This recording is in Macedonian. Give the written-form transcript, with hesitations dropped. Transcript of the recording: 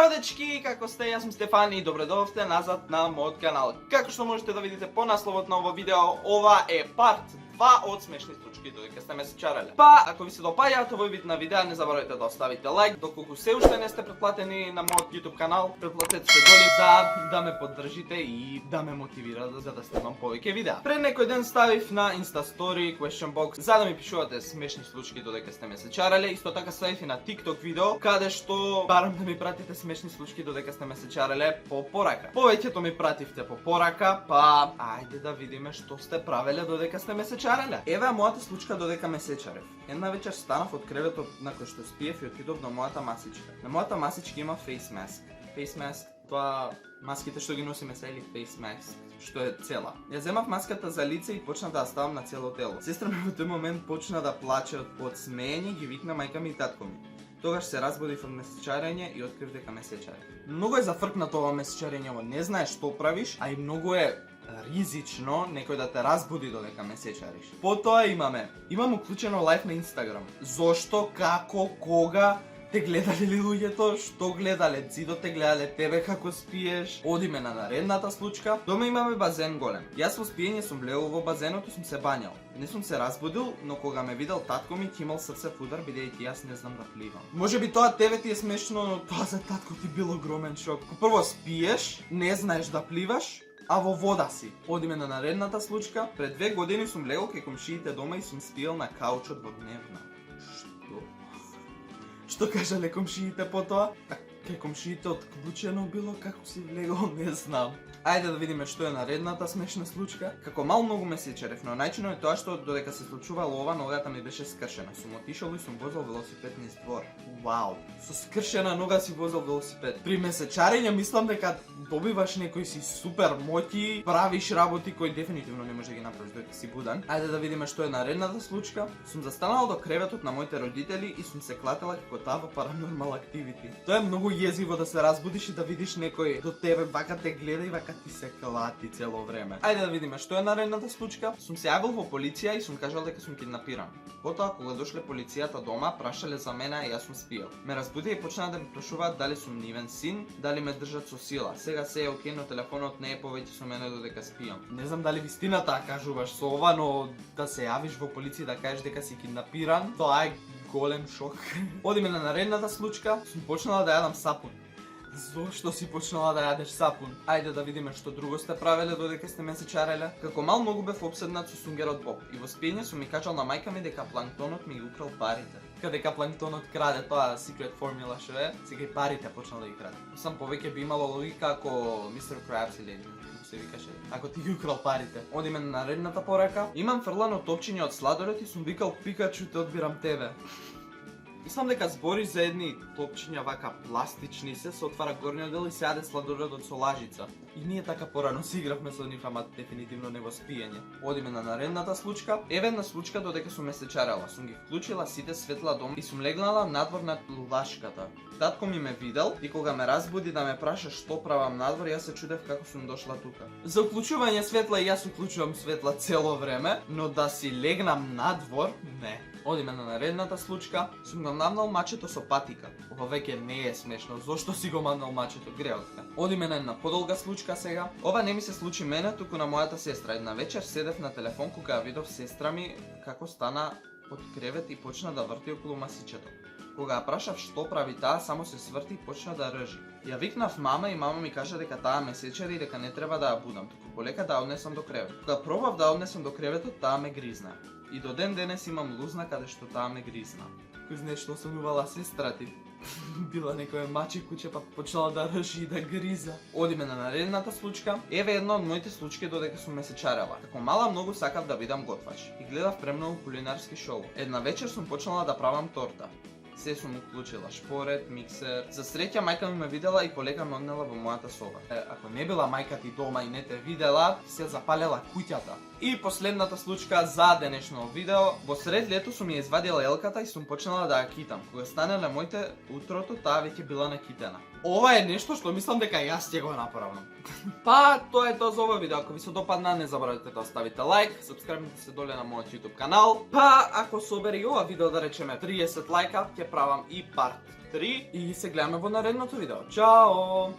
Чао дечки, како сте? Јас сум Стефани и добредовте назад на мојот канал. Како што можете да видите по насловот на ово видео, ова е парт 2 од смешни случки додека сте ме сечарале. Па, ако ви се допаѓаат овој вид на видеа, не заборавајте да оставите лайк, доколку се уште не сте претплатени на мојот YouTube канал, претплатете се долу за да ме поддржите и да ме мотивира за да снимам повеќе видеа. Пред некој ден ставив на Insta Story question box за да ми пишувате смешни случки додека сте ме сечарале. Исто така ставив и на TikTok видео каде што барам да ми пратите смешни случки додека сте ме сечарале по порака. Повеќето ми пративте по порака, па ајде да видиме што сте правеле додека сте ме сечарале. Еве мојата случка додека ме сечарев. Една вечер станав од креветот на кој што спиев и отидов до мојата масичка. На мојата масичка има face mask. Face mask, тоа маските што ги носиме се или face mask, што е цела. Ја земав маската за лице и почнав да ја ставам на цело тело. Сестра ми во тој момент почна да плаче од смеење, ги викна мајка ми и татко ми. Тогаш се разбудив од месечарење и открив дека ме сечаре. Многу е зафркнато ова месечарење, не знаеш што правиш, а и многу е ризично некој да те разбуди додека ме сечариш. Потоа имам уклучено лайф на Инстаграм. Зошто, како, кога те гледале ли луѓето, што гледале, цидо те гледале тебе како спиеш. Одиме на наредната случка. Дома имаме базен голем. Јас во спиење сум влегол во базенот и сум се бањал. Не сум се разбудил, но кога ме видел татко ми ќе имал срце в удар бидејќи јас не знам да пливам. Можеби тоа тебе ти е смешно, но тоа за татко ти бил огромен шок. Прво спиеш, не знаеш да пливаш, а во вода си. Одиме на наредната случка. Пред 2 години сум легол кај комшиите дома и сум спиел на каучот во дневна. Што кажале комшиите потоа? Кај комшиите отклучено било како си влегол, не знам. Ајде да видиме што е наредната смешна случка. Како мал многу ме сечерев, но најчино е тоа што додека се случувало ова, ногата ми беше скршена. Сум отишол и сум возел велосипед низ двор. Вау, со скршена нога си возел велосипед. При месечарење мислам дека добиваш некои си супер моќи, правиш работи кои дефинитивно не може да ги направиш додека си будан. Ајде да видиме што е наредната случка. Сум застанала до креветот на моите родители и сум се клатела како таа во Paranormal Activity. Тоа е многу језиво да се разбудиш и да видиш некој до тебе вака те гледа и вака ти се клати цело време. Ајде да видиме што е наредната случка. Сум се јавил во полиција и сум кажал дека сум киднапиран. Потоа кога дошле полицијата дома, прашале за мене, а јас сум спиел. Ме разбудија и почнаа да ми прашуваат дали сум нивен син, дали ме држат со сила. Сега се е окей, но телефонот не е повеќе со мене додека спијам. Не знам дали вистината кажуваш со ова, но да се јавиш во полиција да кажеш дека си киднапиран, тоа е голем шок. Одиме на наредната случка. Сум почнала да јадам сапун. Зошто си почнала да јадеш сапун? Ајде да видиме што друго сте правеле додека сте ме сечареле. Како мал многу бев опседнат со сунгерот Боб и во спиење сум ми кажал на мајка ми дека планктонот ми украл парите. Дека планктонот краде, тоа secret formula што е, сега и парите почнал да ги краде. Сам повеќе би имало логика ако Mr. Krabs или се викаше, ако ти ги украл парите. Одиме на наредната порака. Имам фрлано топчиња од сладолед и сум викал Пикачу те одбирам тебе. Мислам дека збори за едни топчиња вака пластични се отвара горниот дел и се јаде сладоледот со лажица. И ние така порано си игравме со нив, ама дефинитивно не во спиење. Одиме на наредната случка. Еве една случка додека сум ме сечарала. Сум ги вклучила сите светла дом и сум легнала надвор над лулашката. Татко ми ме видел и кога ме разбуди да ме праша што правам надвор, јас се чудев како сум дошла тука. За уклучување светла јас уклучувам светла цело време, но да си легнам надвор, не. Одиме на наредната случка. Сум го мамнал мачето со патика. Ова веќе не е смешно. Зошто си го мамнал мачето? Греотка. Одиме на една подолга случка сега. Ова не ми се случи мене, туку на мојата сестра. Една вечер седев на телефон кога ја видов сестра ми како стана од кревет и почна да врти околу масичето. Кога ја прашав што прави таа, само се сврти и почна да ржи. Ја викнав мама и мама ми кажа дека таа ме сечери и дека не треба да ја будам, туку полека да однесам до кревет. Кога пробав да однесам до креветот, таа ме гризна. И до ден денес имам лузна каде што таа ме гризна. Кој знае што сонувала сестра ти? Била некоја мачи куче па почнала да ржи и да гриза. Одиме на наредната случка. Еве една од моите случки додека сум ме сечарела. Како мала многу сакав да бидам готвач и гледав премногу кулинарски шоу. Една вечер сум почнала да правам торта. Се сум уклучила шпорет, миксер. За среќа мајка ми ме видела и полека ме однела во мојата соба. Ако не била мајка ти дома и не те видела, се запалела куќата. И последната случка за денешно видео. Во сред лето сум ја извадила елката и сум почнала да ја китам. Кога станеле моите утрото, таа веќе била накитена. Ова е нешто што мислам дека јас ќе го направам. Па, тоа е тоа за ова видео. Ако ви се допадна, не заборавајте да оставите лайк, сабскрајбнете се доле на мојот YouTube канал. Па, ако собери ова видео да речеме 30 лајка, ќе ќе правам и парт 3 и се гледаме во наредното видео. Чао!